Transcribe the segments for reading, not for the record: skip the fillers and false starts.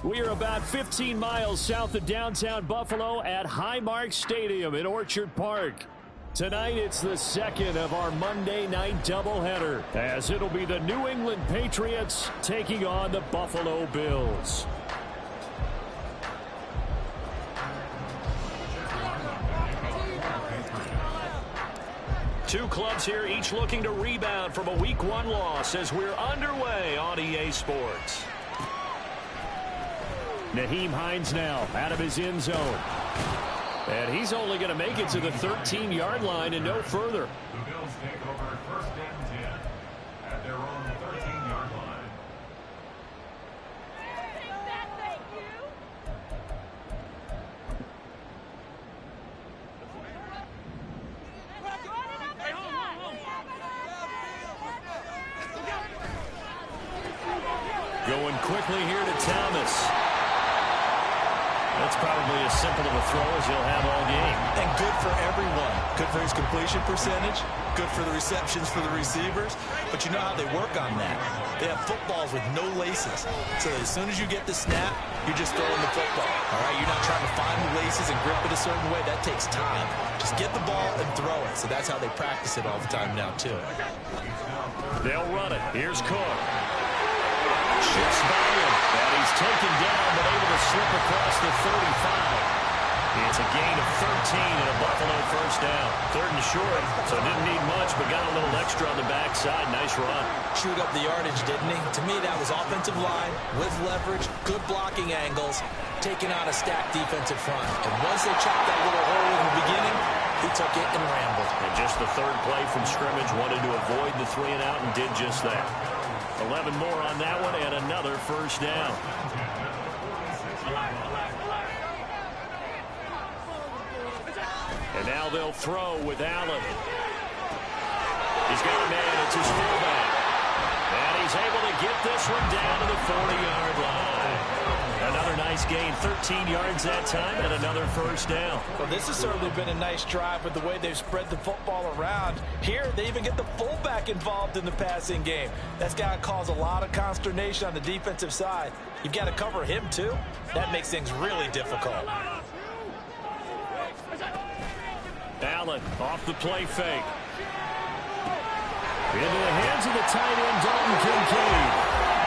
We are about 15 miles south of downtown Buffalo at Highmark Stadium in Orchard Park. Tonight, it's the second of our Monday night doubleheader, as it'll be the New England Patriots taking on the Buffalo Bills. Two clubs here, each looking to rebound from a Week 1 loss as we're underway on EA Sports. Nyheim Hines now out of his end zone. And he's only going to make it to the 13-yard line and no further. The Bills take over first and 10 at their own 13-yard line. Going quickly here to Thomas. That's probably as simple of a throw as he'll have all game. And good for everyone. Good for his completion percentage. Good for the receptions for the receivers. But you know how they work on that. They have footballs with no laces. So as soon as you get the snap, you're just throwing the football. All right, you're not trying to find the laces and grip it a certain way. That takes time. Just get the ball and throw it. So that's how they practice it all the time now, too. They'll run it. Here's Cook. Shifts by him, and he's taken down, but able to slip across the 35. It's a gain of 13 and a Buffalo first down. Third and short, so didn't need much, but got a little extra on the backside. Nice run. Chewed up the yardage, didn't he? To me, that was offensive line with leverage, good blocking angles, taking out a stacked defensive front. And once they chopped that little hole in the beginning, he took it and rambled. And just the third play from scrimmage, wanted to avoid the 3 and out and did just that. 11 more on that one and another first down. And now they'll throw with Allen. He's got a man. It's his fullback. And he's able to get this one down to the 40-yard line. Another nice gain, 13 yards that time, and another first down. Well, this has certainly been a nice drive with the way they've spread the football around. Here, they even get the fullback involved in the passing game. That's got to cause a lot of consternation on the defensive side. You've got to cover him, too. That makes things really difficult. Allen off the play fake. Into the hands of the tight end, Dalton Kincaid.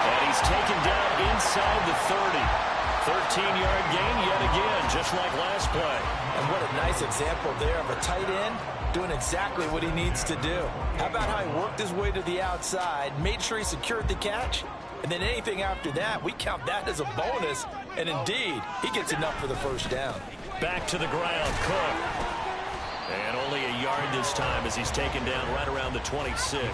And he's taken down inside the 30. 13-yard gain yet again, just like last play. And what a nice example there of a tight end doing exactly what he needs to do. How about how he worked his way to the outside, made sure he secured the catch, and then anything after that, we count that as a bonus. And indeed, he gets enough for the first down. Back to the ground, Cook. And only a yard this time as he's taken down right around the 26.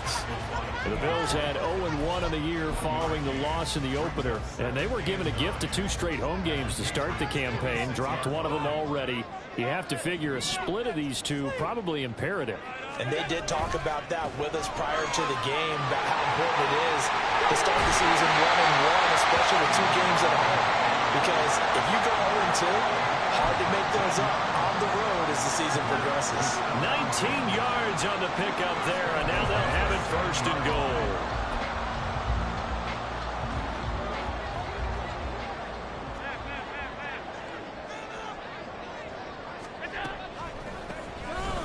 The Bills had 0-1 in the year following the loss in the opener. And they were given a gift of 2 straight home games to start the campaign. Dropped one of them already. You have to figure a split of these two probably imperative. And they did talk about that with us prior to the game, about how important it is to start the season 1-1, especially with 2 games at home. Because if you go 0-2, hard to make those up on the road as the season progresses. 19 yards on the pickup there, and now they'll have it first and goal.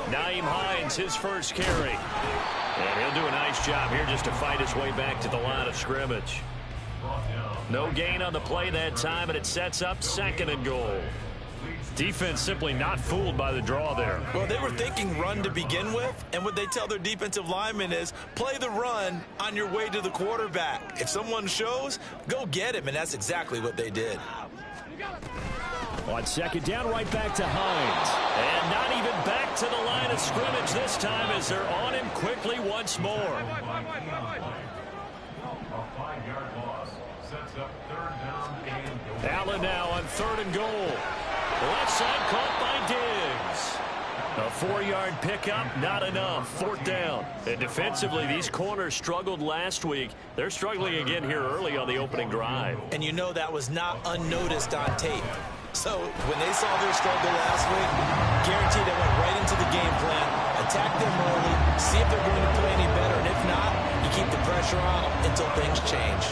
Nyheim Hines, his first carry. And he'll do a nice job here just to fight his way back to the line of scrimmage. No gain on the play that time, and it sets up 2nd and goal. Defense simply not fooled by the draw there. Well, they were thinking run to begin with, and what they tell their defensive linemen is play the run on your way to the quarterback. If someone shows, go get him, and that's exactly what they did. On 2nd down, right back to Hines. And not even back to the line of scrimmage this time as they're on him quickly once more. A 5-yard loss sets up 3rd down and goal. Allen now on 3rd and goal. Left side caught by Diggs. A 4-yard pickup, not enough. 4th down. And defensively, these corners struggled last week. They're struggling again here early on the opening drive. And you know that was not unnoticed on tape. So when they saw their struggle last week, guaranteed they went right into the game plan, attack them early, see if they're going to play any better, and if not, you keep the pressure on them until things change.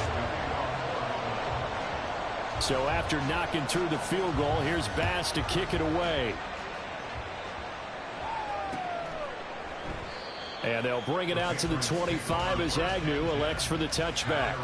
So after knocking through the field goal, here's Bass to kick it away. And they'll bring it out to the 25 as Agnew elects for the touchback.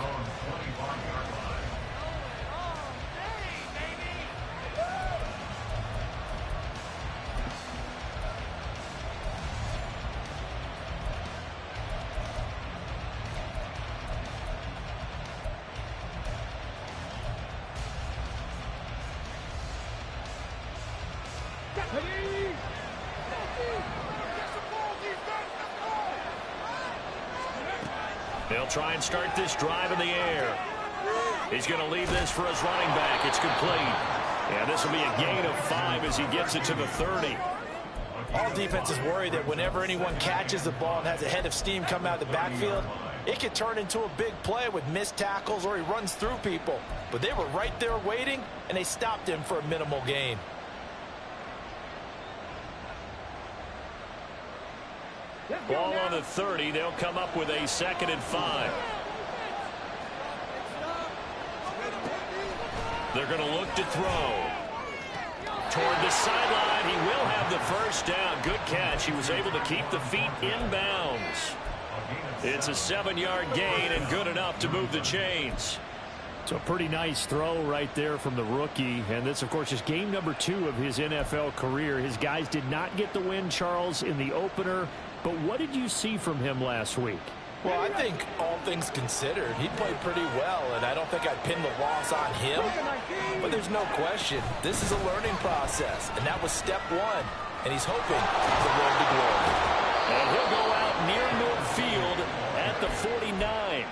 They'll try and start this drive in the air. He's going to leave this for his running back. It's complete. And this will be a gain of 5 as he gets it to the 30. All defenses worry that whenever anyone catches the ball and has a head of steam coming out of the backfield, it can turn into a big play with missed tackles or he runs through people. But they were right there waiting, and they stopped him for a minimal gain. Ball on the 30. They'll come up with a 2nd and 5. They're going to look to throw. Toward the sideline. He will have the first down. Good catch. He was able to keep the feet in bounds. It's a 7-yard gain and good enough to move the chains. So a pretty nice throw right there from the rookie. And this, of course, is game number 2 of his NFL career. His guys did not get the win, Charles, in the opener. But what did you see from him last week? Well, I think all things considered, he played pretty well, and I don't think I'd pin the loss on him. But there's no question, this is a learning process, and that was step 1. And he's hoping the road to glory. And he'll go out near midfield at the 49.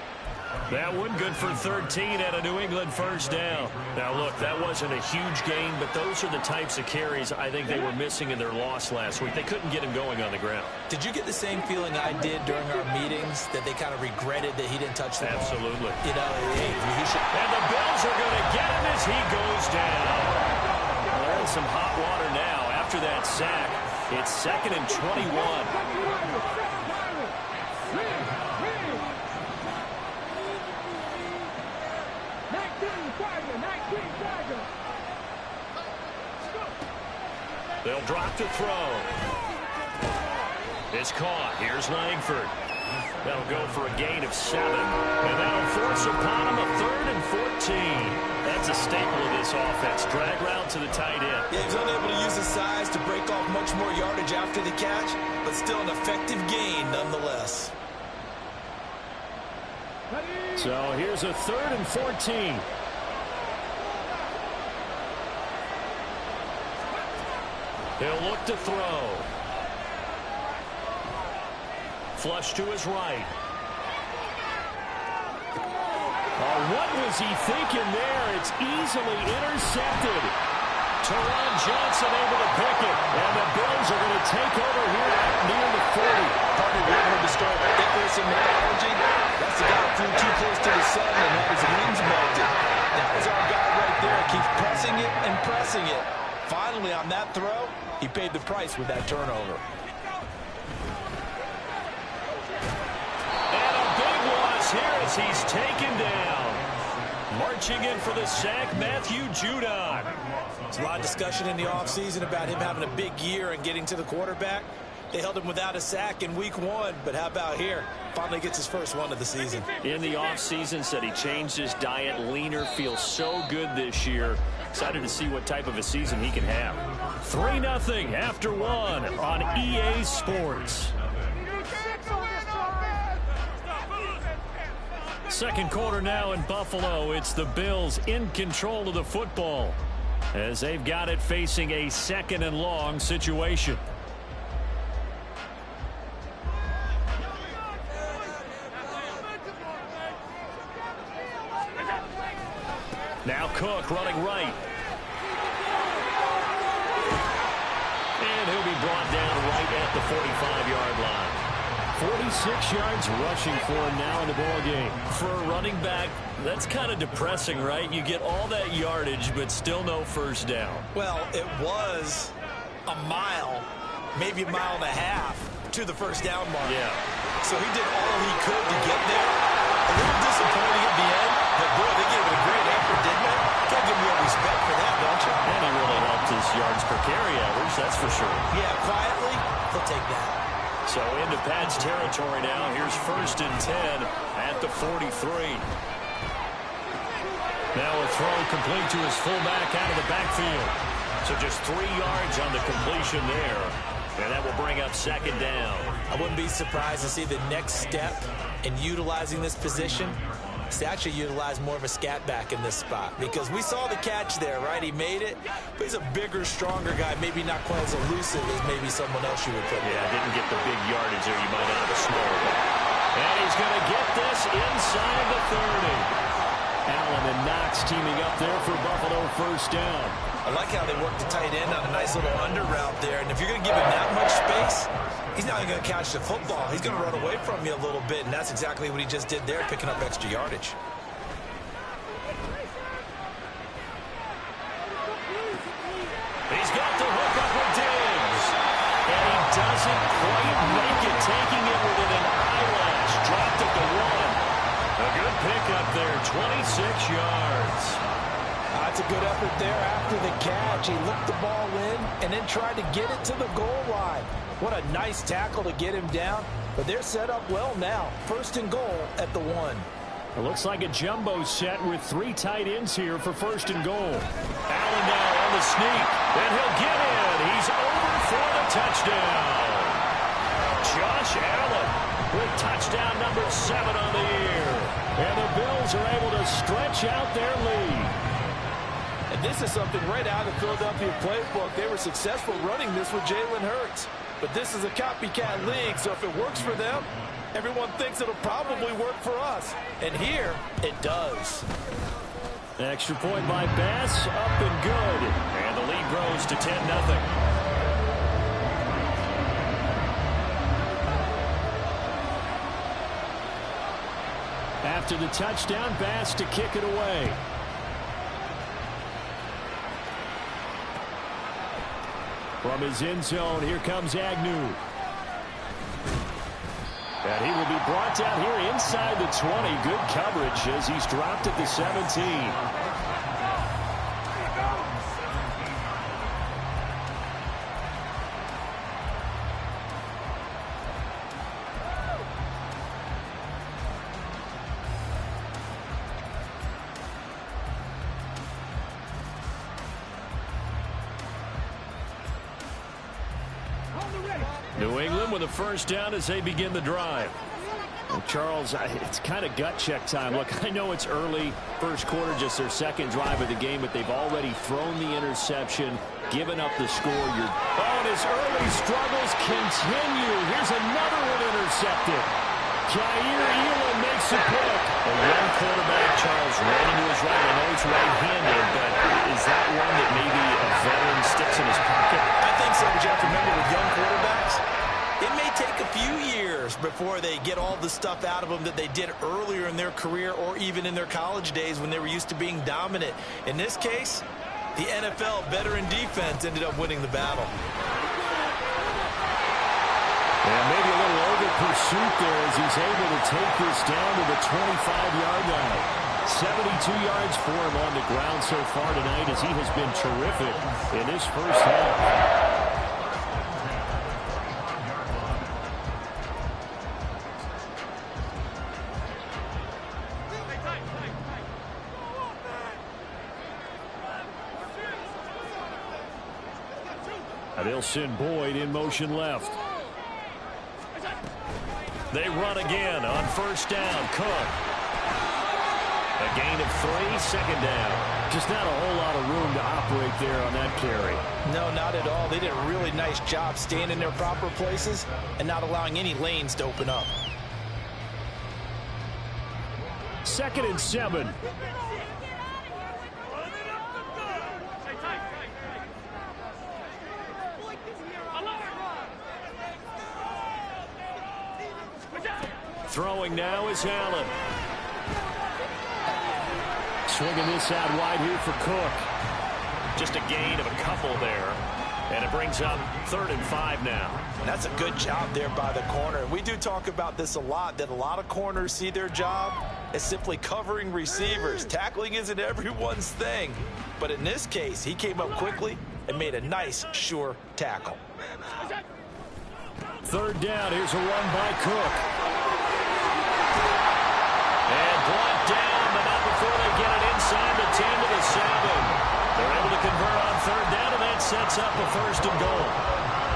That one good for 13 at a New England first down. Now, look, that wasn't a huge gain, but those are the types of carries I think they were missing in their loss last week. They couldn't get him going on the ground. Did you get the same feeling I did during our meetings, that they kind of regretted that he didn't touch the ball? Absolutely. You know, he should. And the Bills are going to get him as he goes down. Well, they're in some hot water now. After that sack, it's 2nd and 21. They'll drop to throw. It's caught. Here's Langford. That'll go for a gain of 7. And that'll force upon him a 3rd and 14. That's a staple of this offense. Drag route to the tight end. Yeah, he's unable to use his size to break off much more yardage after the catch, but still an effective gain nonetheless. So here's a 3rd and 14. He'll look to throw. Flush to his right. Oh, what was he thinking there? It's easily intercepted. Teron Johnson able to pick it. And the Bills are going to take over here near the 40. Probably wanted to start Icarus in mythology. That's the guy who flew too close to the sun and had his wings melted. That was our guy right there. Keeps pressing it and pressing it. Finally, on that throw, he paid the price with that turnover. And a big loss here as he's taken down. Marching in for the sack, Matthew Judon. There's a lot of discussion in the offseason about him having a big year and getting to the quarterback. They held him without a sack in week 1, but how about here? Finally gets his first one of the season. In the offseason, said he changed his diet, leaner, feels so good this year. Excited to see what type of a season he can have. 3-0 after 1 on EA Sports. Second quarter now in Buffalo. It's the Bills in control of the football as they've got it facing a 2nd and long situation. Now Cook running right. And he'll be brought down right at the 45-yard line. 46 yards rushing for him now in the ball game. For a running back, that's kind of depressing, right? You get all that yardage, but still no first down. Well, it was a mile, maybe a mile and a half to the first down mark. Yeah. So he did all he could to get there. A little disappointing at the end, but boy, they gave it a great effort, didn't they? Can't give him carry average, that's for sure. Yeah, quietly, he'll take that. So into Pat's territory now. Here's 1st and 10 at the 43. Now a throw complete to his fullback out of the backfield. So just 3 yards on the completion there. And that will bring up 2nd down. I wouldn't be surprised to see the next step in utilizing this position is to actually utilize more of a scat back in this spot. Because we saw the catch there, right? He made it, but he's a bigger, stronger guy, maybe not quite as elusive as maybe someone else you would put there. Yeah, didn't get the big yardage there. You might have a smaller back. And he's going to get this inside the 30. Allen and Knox teaming up there for Buffalo 1st down. I like how they work the tight end on a nice little under route there. And if you're going to give him that much space, he's not going to catch the football. He's going to run away from you a little bit, and that's exactly what he just did there, picking up extra yardage. He's got the hook up with Diggs. And he doesn't quite make it, taking it within an eyelash. Dropped at the 1. A good pickup there, 26 yards. That's a good effort there after the catch. He looked the ball in and then tried to get it to the goal line. What a nice tackle to get him down. But they're set up well now. 1st and goal at the 1. It looks like a jumbo set with 3 tight ends here for 1st and goal. Allen now on the sneak. And he'll get in. He's over for the touchdown. Josh Allen with touchdown number 7 on the year. And the Bills are able to stretch out their lead. And this is something right out of the Philadelphia playbook. They were successful running this with Jalen Hurts. But this is a copycat league, so if it works for them, everyone thinks it'll probably work for us. And here, it does. Extra point by Bass, up and good. And the lead grows to 10-0. After the touchdown, Bass to kick it away. From his end zone, here comes Agnew. And he will be brought down here inside the 20. Good coverage as he's dropped at the 17. New England with a 1st down as they begin the drive. Well, Charles, it's kind of gut check time. Look, I know it's early, 1st quarter, just their 2nd drive of the game, but they've already thrown the interception, given up the score. Oh, and his early struggles continue. Here's another one intercepted. Jair Elam makes a pick. A young quarterback, Charles, running to his right. I know he's right-handed, but is that one that maybe a veteran sticks in his pocket? I think so, but you have to remember with young quarterbacks, it may take a few years before they get all the stuff out of them that they did earlier in their career or even in their college days when they were used to being dominant. In this case, the NFL veteran defense ended up winning the battle. And maybe a little over pursuit there as he's able to take this down to the 25-yard line. 72 yards for him on the ground so far tonight as he has been terrific in this 1st half. They'll send Boyd in motion left. They run again on 1st down. Cook. A gain of 3, 2nd down. Just not a whole lot of room to operate there on that carry. No, not at all. They did a really nice job staying in their proper places and not allowing any lanes to open up. 2nd and 7. Throwing now is Allen. Swinging this out wide here for Cook. Just a gain of a couple there. And it brings up 3rd and 5 now. That's a good job there by the corner. And we do talk about this a lot, that a lot of corners see their job as simply covering receivers. Tackling isn't everyone's thing. But in this case, he came up quickly and made a nice, sure tackle. Third down. Here's a run by Cook. And brought down, but not before they get it inside the 10 to the 7. They're able to convert on third down, and that sets up a 1st and goal.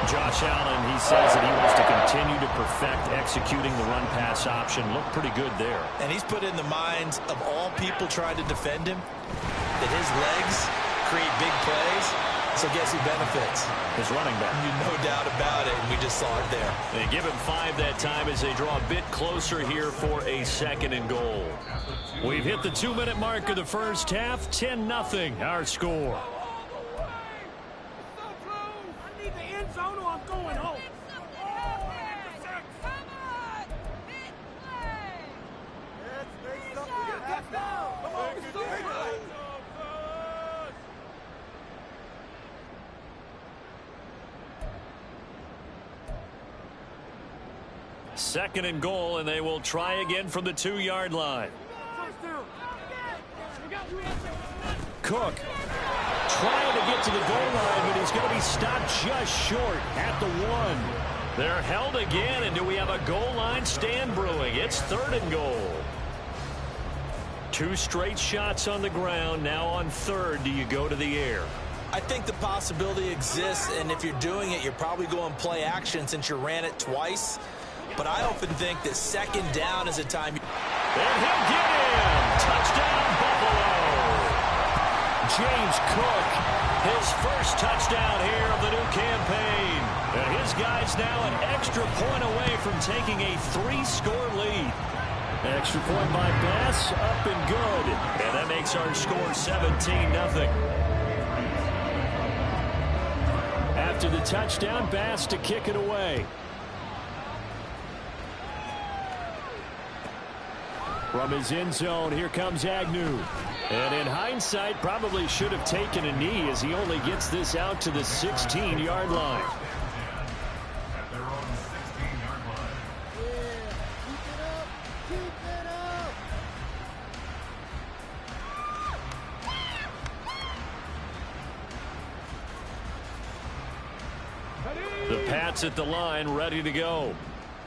Josh Allen, he says that he wants to continue to perfect executing the run-pass option. Looked pretty good there. And he's put in the minds of all people trying to defend him that his legs create big plays. So guess who benefits? His running back. No doubt about it, and we just saw it there. They give him 5 that time as they draw a bit closer here for a 2nd and goal. We've hit the 2-minute mark of the first half. 10-0 our score. I need the end zone or I'm going home. Second and goal, and they will try again from the 2-yard line. Cook trying to get to the goal line, but he's going to be stopped just short at the 1. They're held again, and do we have a goal line stand brewing? It's 3rd and goal. 2 straight shots on the ground. Now on 3rd, do you go to the air? I think the possibility exists, and if you're doing it, you're probably going play action since you ran it twice. But I often think that 2nd down is a time. And he'll get in. Touchdown, Buffalo. James Cook, his first touchdown here of the new campaign. And his guy's now an extra point away from taking a 3-score lead. Extra point by Bass, up and good. And that makes our score 17-0. After the touchdown, Bass to kick it away. From his end zone, here comes Agnew. And in hindsight, probably should have taken a knee as he only gets this out to the 16-yard line. At their own 16-yard line. The Pats at the line, ready to go.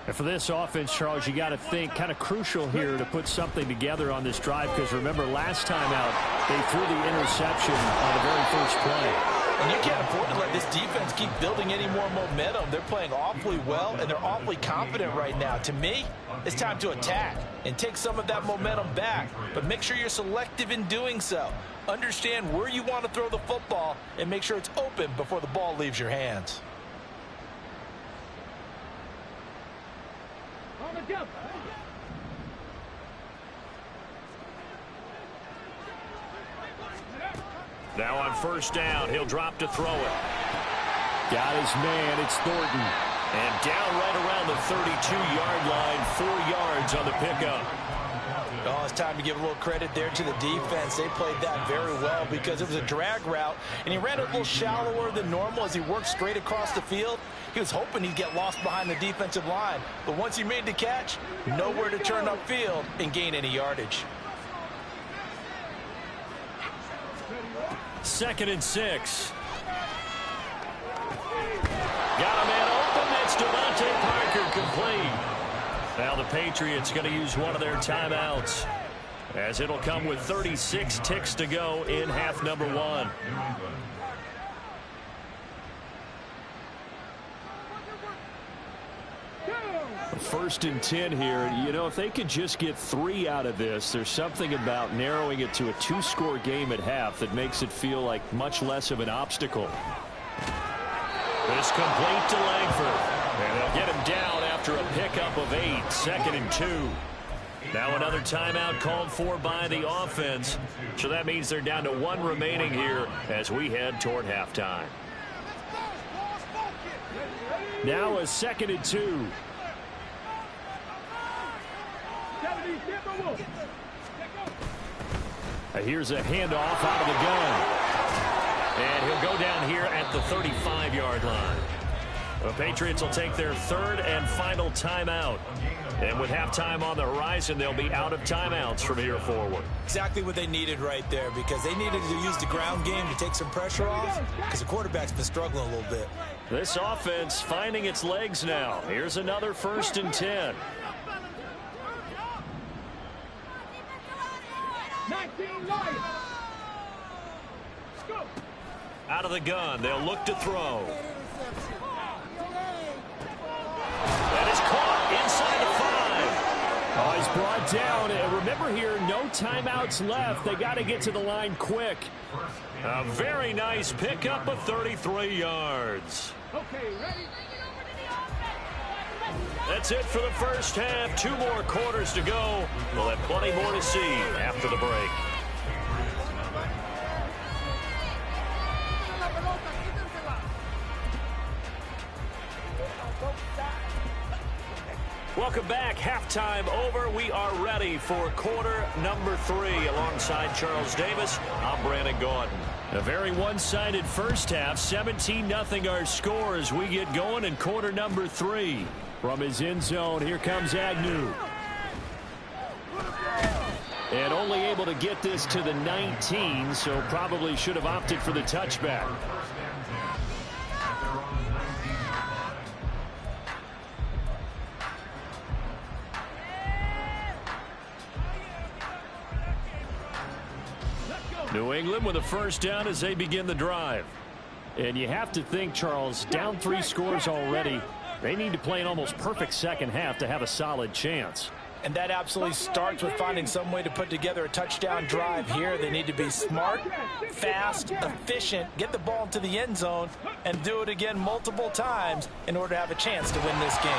And for this offense, Charles, you got to think kind of crucial here to put something together on this drive, because remember last time out they threw the interception on the very first play. And you can't afford to let this defense keep building any more momentum. They're playing awfully well, and they're awfully confident right now. To me, it's time to attack and take some of that momentum back, but make sure you're selective in doing so. Understand where you want to throw the football and make sure it's open before the ball leaves your hands. Now on first down, he'll drop to throw it. Got his man, it's Thornton. And down right around the 32-yard line, 4 yards on the pickup. Oh, it's time to give a little credit there to the defense. They played that very well because it was a drag route, and he ran it a little shallower than normal as he worked straight across the field. He was hoping he'd get lost behind the defensive line, but once he made the catch, nowhere to turn upfield and gain any yardage. 2nd and 6. Got a man open. That's Devontae Parker, complete. Now the Patriots going to use one of their timeouts, as it'll come with 36 ticks to go in half number 1. 1st and 10 here. You know, if they could just get 3 out of this, there's something about narrowing it to a 2-score game at half that makes it feel like much less of an obstacle. This complete to Langford. And they'll get him down after a pickup of 8. 2nd and 2. Now another timeout called for by the offense. So that means they're down to 1 remaining here as we head toward halftime. Now a 2nd and 2. Here's a handoff out of the gun. And he'll go down here at the 35-yard line. The Patriots will take their third and final timeout. And with halftime on the horizon, they'll be out of timeouts from here forward. Exactly what they needed right there, because they needed to use the ground game to take some pressure off, because the quarterback's been struggling a little bit. This offense finding its legs now. Here's another 1st and 10. 19 yards. Out of the gun, they'll look to throw. That is caught inside the 5. Oh, he's brought down. And remember here, no timeouts left. They got to get to the line quick. A very nice pickup of 33 yards. Okay, ready? That's it for the first half. 2 more quarters to go. We'll have plenty more to see after the break. Welcome back. Halftime over. We are ready for quarter number 3. Alongside Charles Davis, I'm Brandon Gaudin. A very one-sided first half. 17-0 our score as we get going in quarter number 3. From his end zone, here comes Agnew. And only able to get this to the 19, so probably should have opted for the touchback. New England with a first down as they begin the drive. And you have to think, Charles, down 3 scores already. They need to play an almost perfect second half to have a solid chance. And that absolutely starts with finding some way to put together a touchdown drive here. They need to be smart, fast, efficient, get the ball into the end zone, and do it again multiple times in order to have a chance to win this game.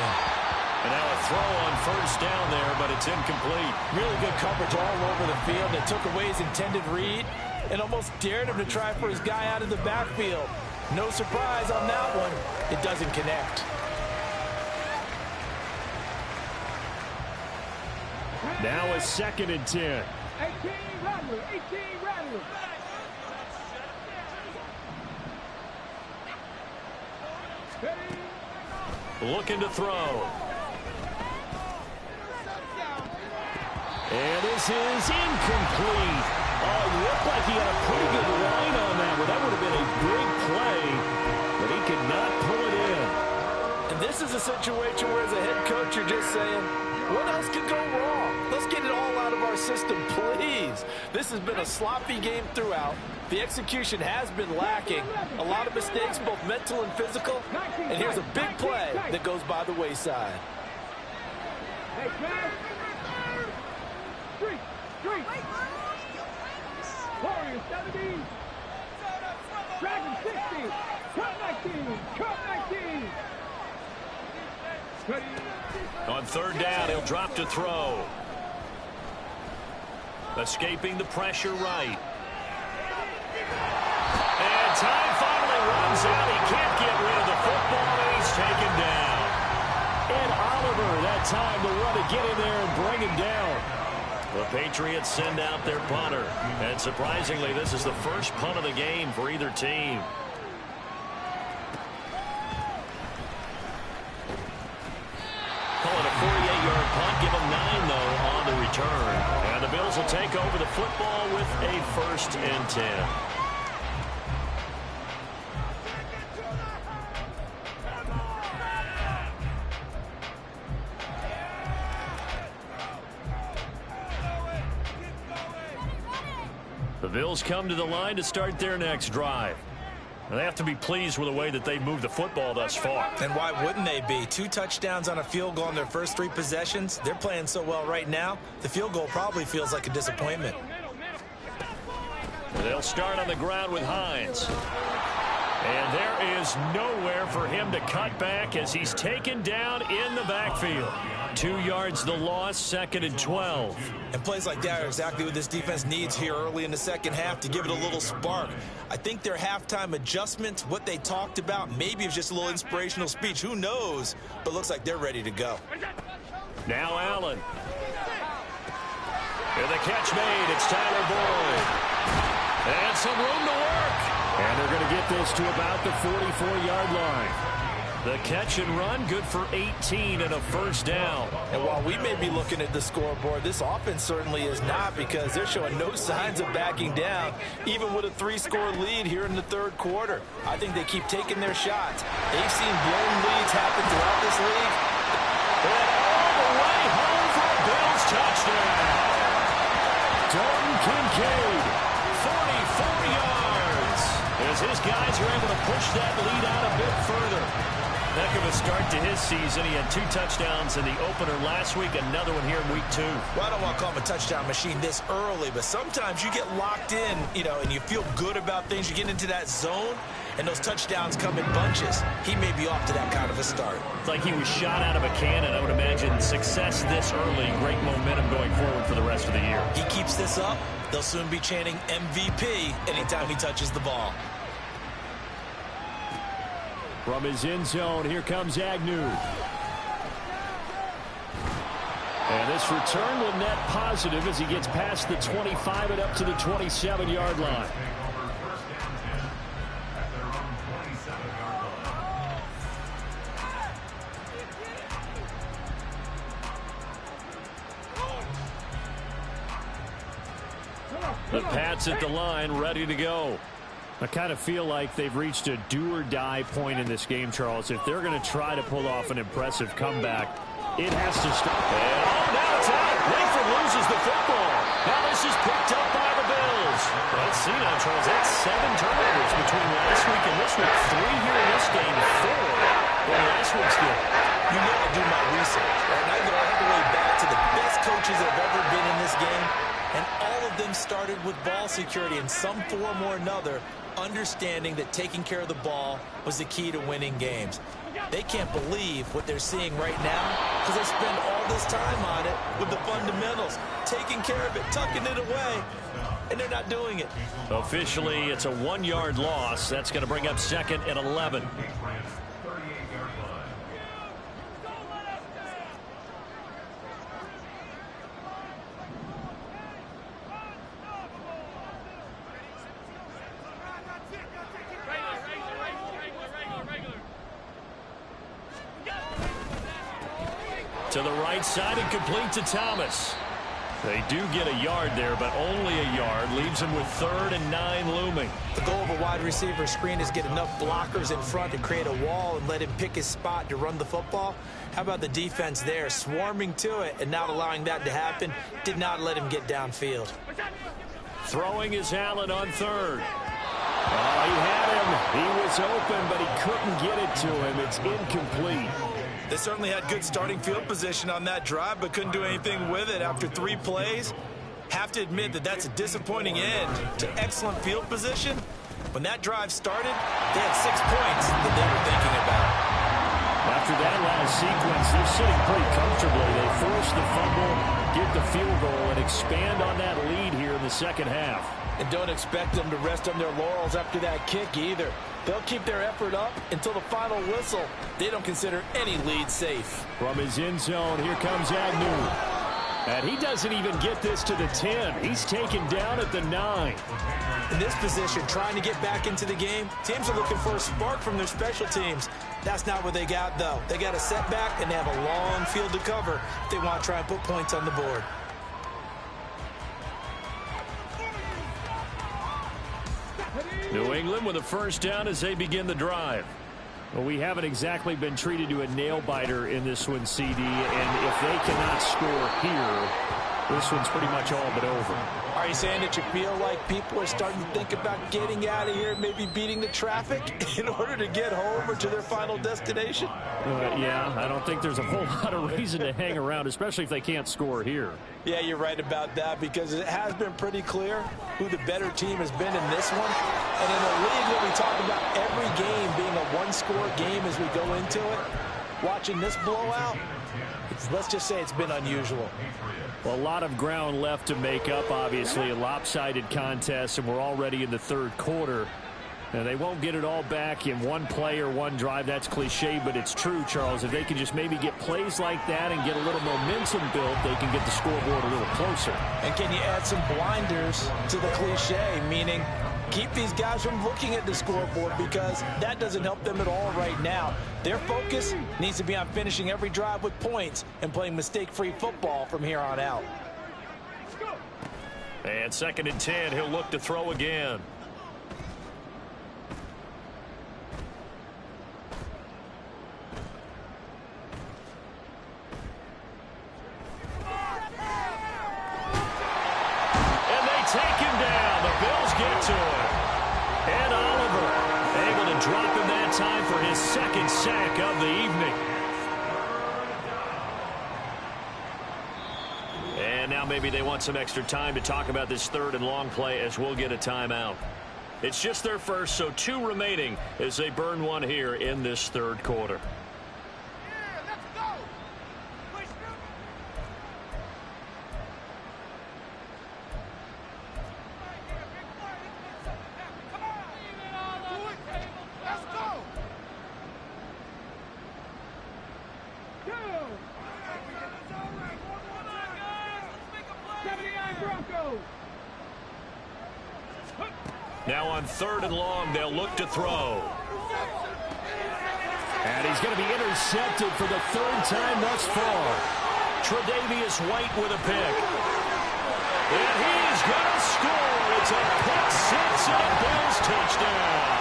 And now a throw on first down there, but it's incomplete. Really good coverage all over the field. They took away his intended read and almost dared him to try for his guy out of the backfield. No surprise on that one. It doesn't connect. Now a 2nd and 10. 18 Rattler, 18 Rattler. Looking to throw. And this is incomplete. Oh, it looked like he had a pretty good line on that one. That would have been a big play, but he could not pull it in. And this is a situation where as a head coach, you're just saying, what else could go wrong? Let's get it all out of our system, please. This has been a sloppy game throughout. The execution has been lacking. A lot of mistakes, both mental and physical. And here's a big play that goes by the wayside. Hey, man. Street. Warriors 70. Dragon 60. Cut 19. On third down, he'll drop to throw. Escaping the pressure right. And time finally runs out. He can't get rid of the football, and he's taken down. And Oliver, that time to run to get in there and bring him down. The Patriots send out their punter. And surprisingly, this is the first punt of the game for either team. Call it a 48-yard punt. Give them 9, though, on the return. And the Bills will take over the football with a 1st and 10. The Bills come to the line to start their next drive. And they have to be pleased with the way that they've moved the football thus far. And why wouldn't they be? 2 touchdowns on a field goal in their first 3 possessions. They're playing so well right now, the field goal probably feels like a disappointment. They'll start on the ground with Hines. And there is nowhere for him to cut back as he's taken down in the backfield. 2 yards the loss, 2nd and 12. And plays like that are exactly what this defense needs here early in the second half to give it a little spark. I think their halftime adjustment, what they talked about, maybe it was just a little inspirational speech. Who knows? But looks like they're ready to go. Now Allen. And the catch made. It's Tyler Boyd. And some room to work. And they're going to get this to about the 44-yard line. The catch and run, good for 18 and a first down. And while we may be looking at the scoreboard, this offense certainly is not, because they're showing no signs of backing down, even with a 3-score lead here in the third quarter. I think they keep taking their shots. They've seen blown leads happen throughout this league. And all the way home for a Bills touchdown. Dalton Kincaid, 44 yards, as his guys are able to push that lead out a bit further. Heck of a start to his season. He had 2 touchdowns in the opener last week, another one here in week 2. Well, I don't want to call him a touchdown machine this early, but sometimes you get locked in, and you feel good about things. You get into that zone, and those touchdowns come in bunches. He may be off to that kind of a start. It's like he was shot out of a cannon. I would imagine success this early, great momentum going forward for the rest of the year. He keeps this up, they'll soon be chanting MVP anytime he touches the ball. From his end zone, here comes Agnew. And this return will net positive as he gets past the 25 and up to the 27-yard line. The Pats at the line, ready to go. I kind of feel like they've reached a do-or-die point in this game, Charles. If they're going to try to pull off an impressive comeback, it has to stop. And now it's out. Langford loses the football. Now this is picked up by the Bills. Let's see now, Charles. That's 7 turnovers between last week and this week. 3 here in this game, 4 in last week's game. You know I do my research, right? And I go all the way back to the best coaches that have ever been in this game. And all of them started with ball security in some form or another, understanding that taking care of the ball was the key to winning games. They can't believe what they're seeing right now because they spend all this time on it with the fundamentals, taking care of it, tucking it away, and they're not doing it. Officially, it's a 1-yard loss. That's going to bring up 2nd and 11. To the right side and complete to Thomas. They do get a yard there, but only a yard. Leaves him with 3rd and 9 looming. The goal of a wide receiver screen is get enough blockers in front to create a wall and let him pick his spot to run the football. How about the defense there, swarming to it and not allowing that to happen? Did not let him get downfield. Throwing is Allen on 3rd. Oh, he had him. He was open, but he couldn't get it to him. It's incomplete. They certainly had good starting field position on that drive, but couldn't do anything with it after 3 plays. Have to admit that that's a disappointing end to excellent field position. When that drive started, they had 6 points that they were thinking about. After that last sequence, they're sitting pretty comfortably. They force the fumble, get the field goal, and expand on that lead here in the second half. And don't expect them to rest on their laurels after that kick either. They'll keep their effort up until the final whistle. They don't consider any lead safe. From his end zone, here comes Agnew. And he doesn't even get this to the 10. He's taken down at the 9. In this position, trying to get back into the game, teams are looking for a spark from their special teams. That's not what they got, though. They got a setback, and they have a long field to cover if they want to try and put points on the board. New England with a first down as they begin the drive. Well, we haven't exactly been treated to a nail-biter in this one, CD, and if they cannot score here, this one's pretty much all but over. Are you saying that you feel like people are starting to think about getting out of here, maybe beating the traffic in order to get home or to their final destination? Yeah, I don't think there's a whole lot of reason to hang around, especially if they can't score here. Yeah, you're right about that because it has been pretty clear who the better team has been in this one. And in a league where we talk about every game being a one-score game as we go into it, watching this blowout, let's just say it's been unusual. Well, a lot of ground left to make up, obviously. A lopsided contest, and we're already in the third quarter. Now, they won't get it all back in one play or one drive. That's cliche, but it's true, Charles. If they can just maybe get plays like that and get a little momentum built, they can get the scoreboard a little closer. And can you add some blinders to the cliche, meaning keep these guys from looking at the scoreboard because that doesn't help them at all right now. Their focus needs to be on finishing every drive with points and playing mistake-free football from here on out. And 2nd and 10, he'll look to throw again. Take him down. The Bills get to him. And Oliver able to drop him that time for his 2nd sack of the evening. And now maybe they want some extra time to talk about this 3rd and long play as we'll get a timeout. It's just their first, so 2 remaining as they burn one here in this 3rd quarter. Now on 3rd and long, they'll look to throw. And he's going to be intercepted for the 3rd time thus far. Tre'Davious White with a pick. And he's going to score. It's a pick 6 and a Bills touchdown.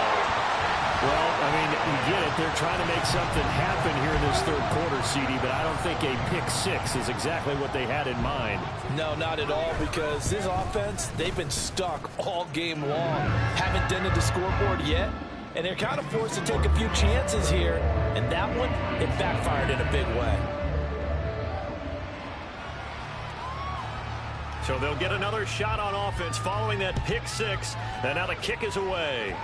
Well, I mean, you get it. They're trying to make something happen here in this 3rd quarter, CD, but I don't think a pick 6 is exactly what they had in mind. No, not at all, because this offense, they've been stuck all game long. Haven't dented the scoreboard yet, and they're kind of forced to take a few chances here, and that one, it backfired in a big way. So they'll get another shot on offense following that pick 6, and now the kick is away.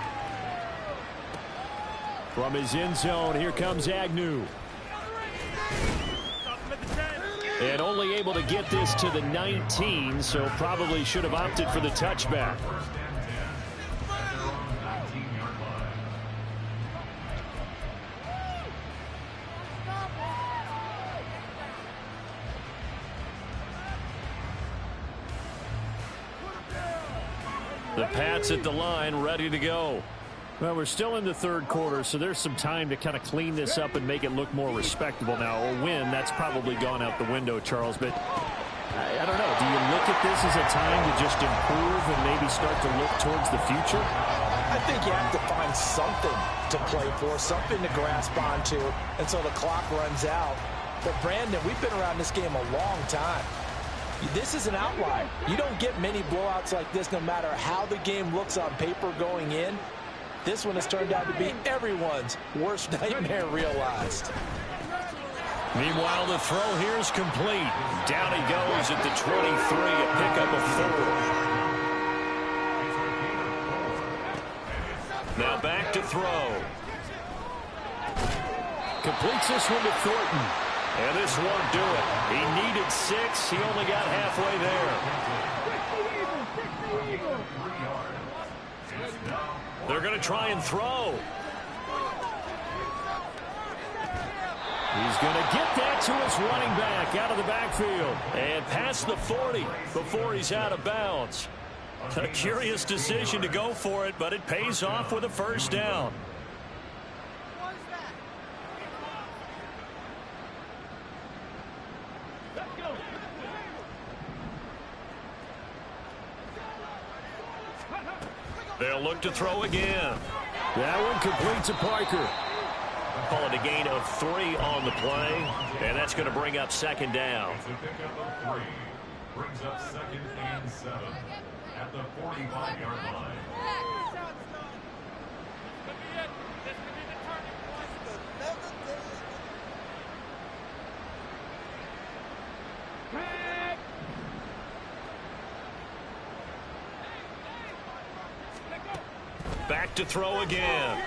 From his end zone, here comes Agnew. And only able to get this to the 19, so probably should have opted for the touchback. The Pats at the line, ready to go. Well, we're still in the 3rd quarter, so there's some time to kind of clean this up and make it look more respectable now. A win, that's probably gone out the window, Charles, but I don't know. Do you look at this as a time to just improve and maybe start to look towards the future? I think you have to find something to play for, something to grasp onto until the clock runs out. But, Brandon, we've been around this game a long time. This is an outlier. You don't get many blowouts like this no matter how the game looks on paper going in. This one has turned out to be everyone's worst nightmare realized. Meanwhile, the throw here is complete. Down he goes at the 23, a pickup of 4. Now back to throw. Completes this one to Thornton. And this won't do it. He needed 6. He only got halfway there. They're going to try and throw. He's going to get that to his running back out of the backfield. And past the 40 before he's out of bounds. A curious decision to go for it, but it pays off with a 1st down. They'll look to throw again. That one completes to Parker. Call it a gain of 3 on the play, and that's going to bring up 2nd down. It's a pickup of 3. Brings up 2nd and 7 at the 45-yard line. Back to throw again.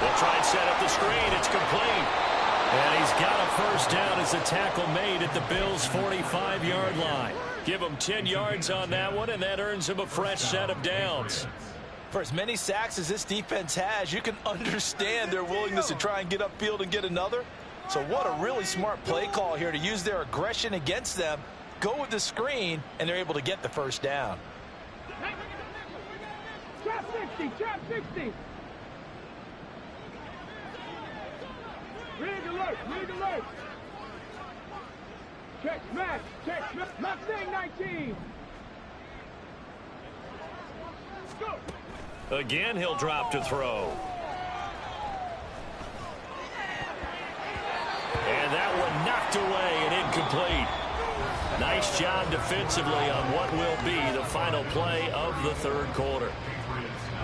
They'll try and set up the screen. It's complete. And he's got a 1st down as the tackle made at the Bills' 45-yard line. Give him 10 yards on that one, and that earns him a fresh set of downs. For as many sacks as this defense has, you can understand their willingness to try and get upfield and get another. So what a really smart play call here to use their aggression against them, go with the screen, and they're able to get the 1st down. 60, trap 60. Rig alert, rig alert. Check smash, Mustang 19. Go. Again, he'll drop to throw. And that one knocked away and incomplete. Nice job defensively on what will be the final play of the third quarter.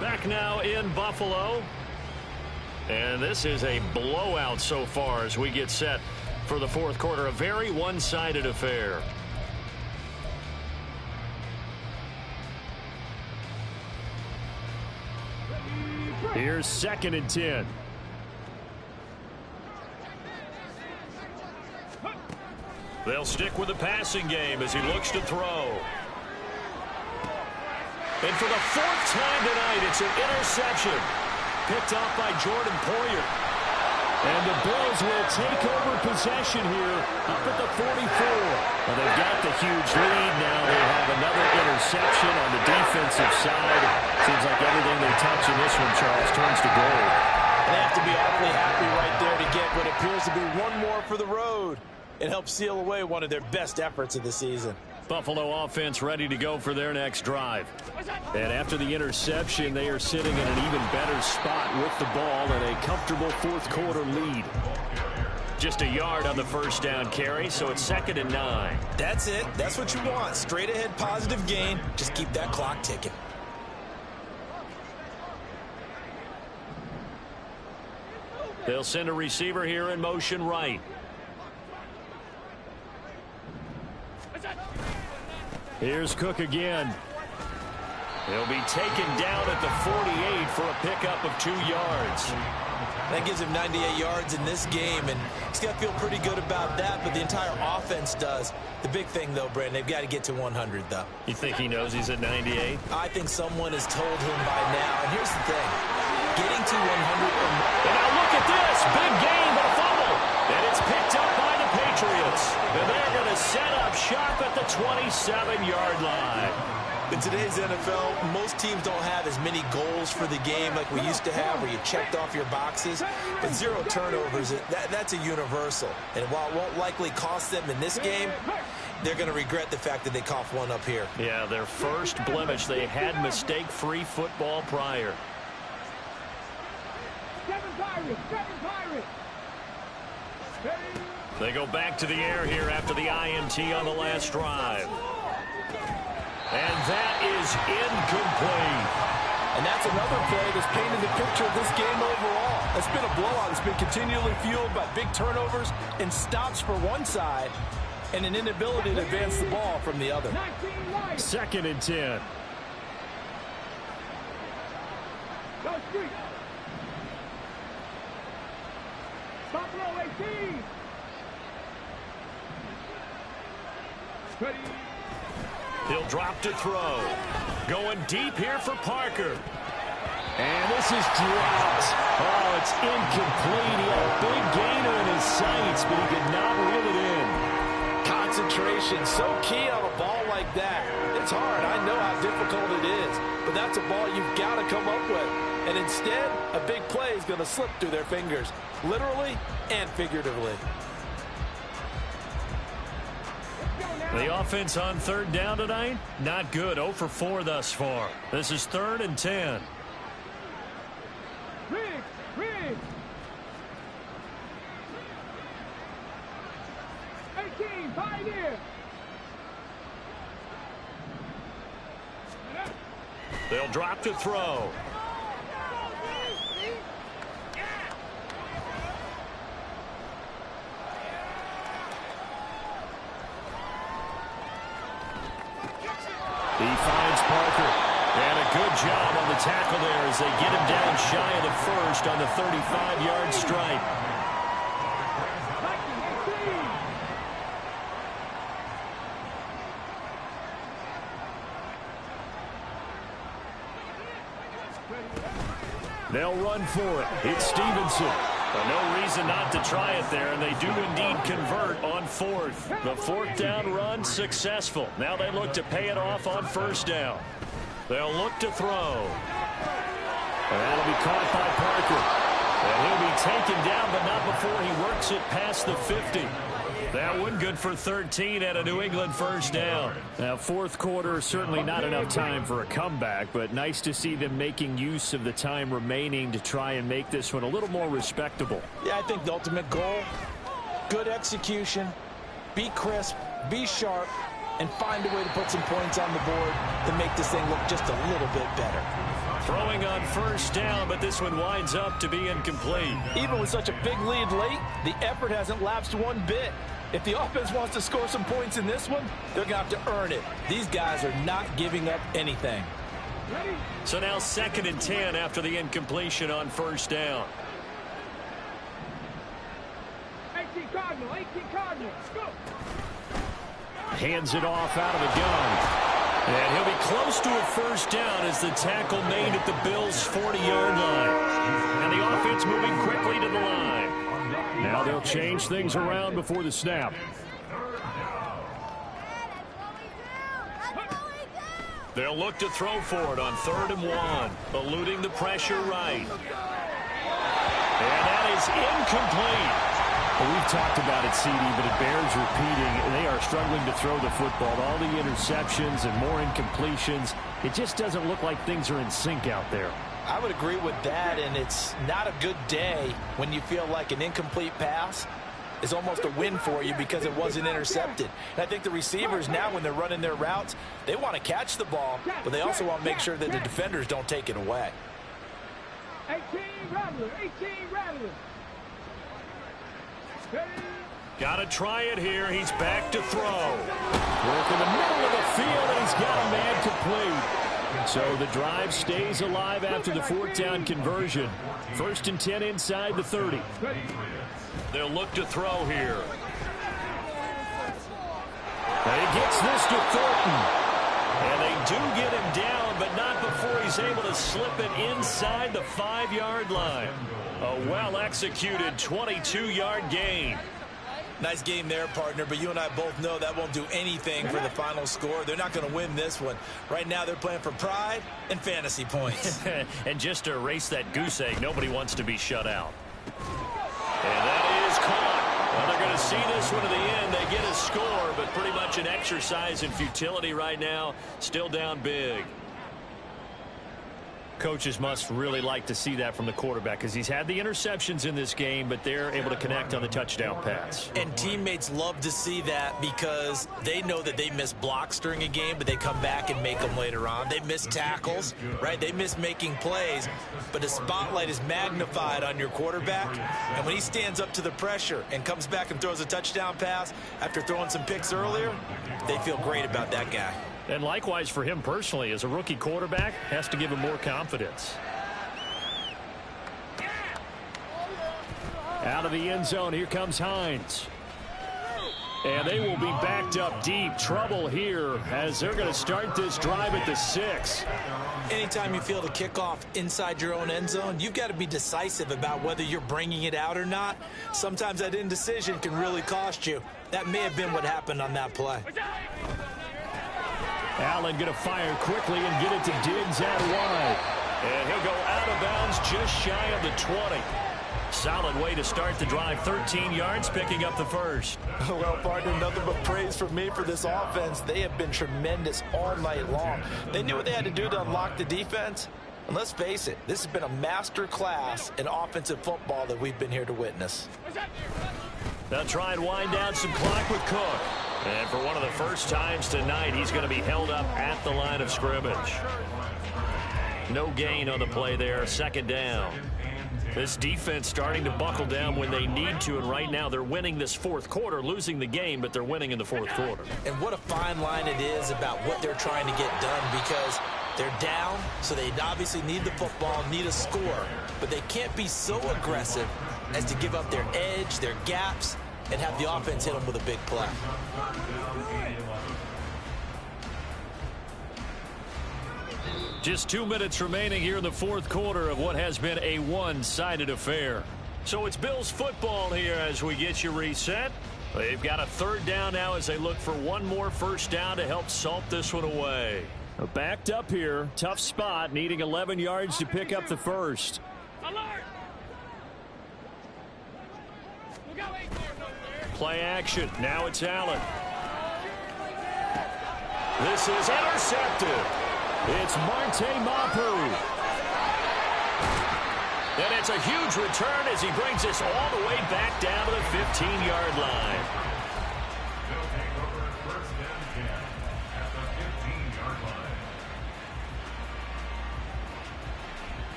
Back now in Buffalo. And this is a blowout so far as we get set for the fourth quarter. A very one-sided affair. Here's 2nd and 10. They'll stick with the passing game as he looks to throw. And for the 4th time tonight, it's an interception. Picked off by Jordan Poyer. And the Bills will take over possession here up at the 44. Well, they've got the huge lead. Now they have another interception on the defensive side. Seems like everything they touch in this one, Charles, turns to gold. They have to be awfully happy right there to get what appears to be one more for the road. It helps seal away one of their best efforts of the season. Buffalo offense ready to go for their next drive. And after the interception, they are sitting in an even better spot with the ball and a comfortable fourth quarter lead. Just a yard on the first down carry, so it's 2nd and 9. That's it. That's what you want. Straight ahead positive gain. Just keep that clock ticking. They'll send a receiver here in motion right. Here's Cook again. He'll be taken down at the 48 for a pickup of 2 yards. That gives him 98 yards in this game, and he's got to feel pretty good about that, but the entire offense does. The big thing, though, Brandon, they've got to get to 100, though. You think he knows he's at 98? I think someone has told him by now, and here's the thing. Getting to 100 or more. And now look at this. Big gain, but a fumble. And it's picked up by the Patriots. And they're going to set up shop at the 27-yard line. In today's NFL, most teams don't have as many goals for the game like we used to have, where you checked off your boxes. But 0 turnovers, that's a universal. And while it won't likely cost them in this game, they're going to regret the fact that they coughed one up here. Yeah, their first blemish. They had mistake-free football prior. 7 Pirates. They go back to the air here after the INT on the last drive. And that is incomplete. And that's another play that's painted the picture of this game overall. It's been a blowout. It's been continually fueled by big turnovers and stops for one side and an inability to advance the ball from the other. 2nd and 10. Go street. Buffalo 18. Ready. He'll drop to throw. Going deep here for Parker. And this is dropped. Oh, it's incomplete. He had a big gainer in his sights, but he could not reel it in. Concentration, so key on a ball like that. It's hard. I know how difficult it is, but that's a ball you've got to come up with. And instead, a big play is going to slip through their fingers, literally and figuratively. The offense on 3rd down tonight, not good. 0 for 4 thus far. This is 3rd and 10. Riggs. 18, Pioneer. They'll drop to throw. He finds Parker. And a good job on the tackle there as they get him down shy of the first on the 35-yard stripe. They'll run for it. It's Stevenson. But no reason not to try it there, and they do indeed convert on 4th. The 4th down run successful. Now they look to pay it off on 1st down. They'll look to throw. And that'll be caught by Parker. And he'll be taken down, but not before he works it past the 50. That one good for 13 at a New England first down. Now, fourth quarter, certainly not enough time for a comeback, but nice to see them making use of the time remaining to try and make this one a little more respectable. Yeah, I think the ultimate goal, good execution, be crisp, be sharp, and find a way to put some points on the board to make this thing look just a little bit better. Throwing on first down, but this one winds up to be incomplete. Even with such a big lead late, the effort hasn't lapsed one bit. If the offense wants to score some points in this one, they're going to have to earn it. These guys are not giving up anything. So now 2nd and 10 after the incompletion on first down. 18 Cardinal, 18 Cardinal, go! Hands it off out of the gun. And he'll be close to a first down as the tackle made at the Bills' 40-yard line. And the offense moving quickly to the line. Now they'll change things around before the snap. They'll look to throw for it on 3rd and 1, eluding the pressure right. And that is incomplete. Well, we've talked about it, CD, but it bears repeating. They are struggling to throw the football. All the interceptions and more incompletions. It just doesn't look like things are in sync out there. I would agree with that, and it's not a good day when you feel like an incomplete pass is almost a win for you because it wasn't intercepted. And I think the receivers now, when they're running their routes, they want to catch the ball, but they also want to make sure that the defenders don't take it away. 18 Rattler, 18 Rattler. Got to try it here. He's back to throw. Work in the middle of the field, and he's got a man complete. So the drive stays alive after the 4th down conversion. 1st and 10 inside the 30. They'll look to throw here. And he gets this to Thornton. And they do get him down, but not before he's able to slip it inside the 5-yard line. A well-executed 22-yard gain. Nice game there, partner, but you and I both know that won't do anything for the final score. They're not going to win this one. Right now, they're playing for pride and fantasy points. And just to erase that goose egg, nobody wants to be shut out. And that is caught. Well, they're going to see this one to the end. They get a score, but pretty much an exercise in futility right now. Still down big. Coaches must really like to see that from the quarterback because he's had the interceptions in this game, but they're able to connect on the touchdown pass. And teammates love to see that because they know that they miss blocks during a game, but they come back and make them later on. They miss tackles, right? They miss making plays, but the spotlight is magnified on your quarterback, and when he stands up to the pressure and comes back and throws a touchdown pass after throwing some picks earlier, they feel great about that guy. And likewise for him personally, as a rookie quarterback, has to give him more confidence. Out of the end zone, here comes Hines. And they will be backed up deep. Trouble here as they're going to start this drive at the 6. Anytime you feel the kickoff inside your own end zone, you've got to be decisive about whether you're bringing it out or not. Sometimes that indecision can really cost you. That may have been what happened on that play. Allen going to fire quickly and get it to Diggs out wide. And he'll go out of bounds just shy of the 20. Solid way to start the drive. 13 yards, picking up the first. Well, partner, nothing but praise from me for this offense. They have been tremendous all night long. They knew what they had to do to unlock the defense. And let's face it, this has been a master class in offensive football that we've been here to witness. They'll try and wind down some clock with Cook. And for one of the first times tonight, he's going to be held up at the line of scrimmage. No gain on the play there. 2nd down. This defense starting to buckle down when they need to, and right now they're winning this 4th quarter, losing the game, but they're winning in the 4th quarter. And what a fine line it is about what they're trying to get done, because they're down, so they obviously need the football, need a score, but they can't be so aggressive as to give up their edge, their gaps, and have the offense hit them with a big play. Just 2 minutes remaining here in the 4th quarter of what has been a one-sided affair. So it's Bills football here as we get you reset. They've got a 3rd down now as they look for one more first down to help salt this one away. Backed up here. Tough spot. Needing 11 yards to pick up the first. Play action. Now it's Allen. This is intercepted. It's Marte Mapu. And it's a huge return as he brings us all the way back down to the 15-yard line. They'll take over first down 10 at the 15-yard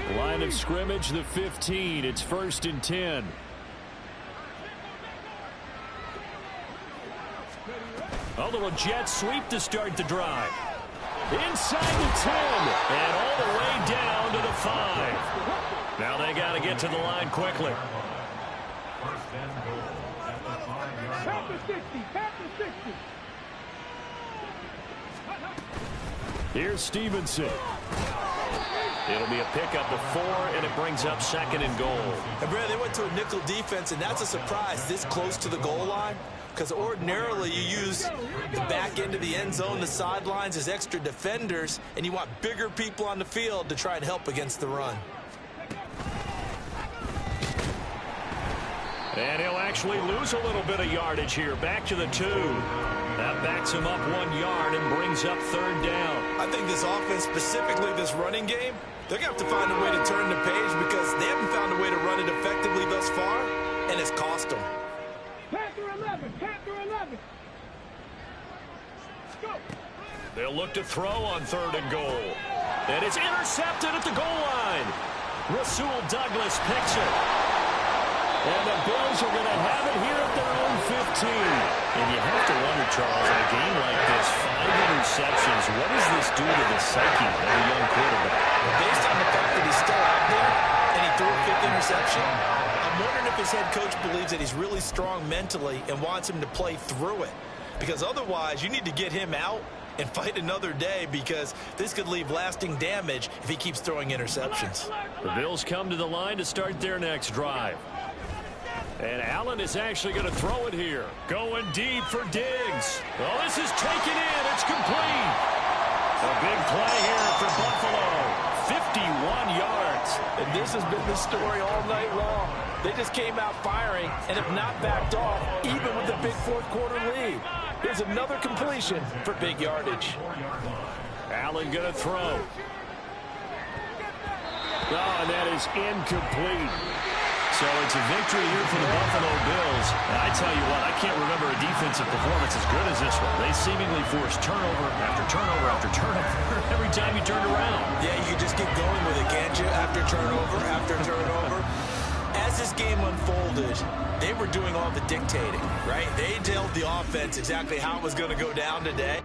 line. Line of scrimmage, the 15. It's 1st and 10. A little jet sweep to start the drive. Inside the 10 and all the way down to the 5. Now they got to get to the line quickly. First and goal at the 5-yard Tap line. the 60. Tap the 60. Here's Stevenson. It'll be a pickup of 4, and it brings up 2nd and goal. And Brad, they went to a nickel defense, and that's a surprise this close to the goal line. Because ordinarily you use the back end of the end zone, the sidelines as extra defenders, and you want bigger people on the field to try and help against the run. And he'll actually lose a little bit of yardage here. Back to the 2. That backs him up 1 yard and brings up 3rd down. I think this offense, specifically this running game, they're going to have to find a way to turn the page because they haven't found a way to run it effectively thus far, and it's cost them. Panther 11. Panther 11. Go. They'll look to throw on 3rd and goal. And it's intercepted at the goal line. Rasul Douglas picks it. And the Bills are going to have it here at their own 15. And you have to wonder, Charles, in a game like this, 5 interceptions, what does this do to the psyche of a young quarterback? Based on the fact that he's still out there and he threw a 5th interception, I'm wondering if his head coach believes that he's really strong mentally and wants him to play through it. Because otherwise, you need to get him out and fight another day because this could leave lasting damage if he keeps throwing interceptions. The Bills come to the line to start their next drive. And Allen is actually going to throw it here. Going deep for Diggs. Oh, this is taken in. It's complete. A big play here for Buffalo. 51 yards. And this has been the story all night long. They just came out firing and have not backed off, even with the big fourth-quarter lead. Here's another completion for big yardage. Allen going to throw. Oh, and that is incomplete. So it's a victory here for the Buffalo Bills. And I tell you what, I can't remember a defensive performance as good as this one. They seemingly forced turnover after turnover after turnover every time you turned around. Yeah, you can just keep going with it, can't you? After turnover, after turnover. As this game unfolded, they were doing all the dictating, right? They told the offense exactly how it was going to go down today.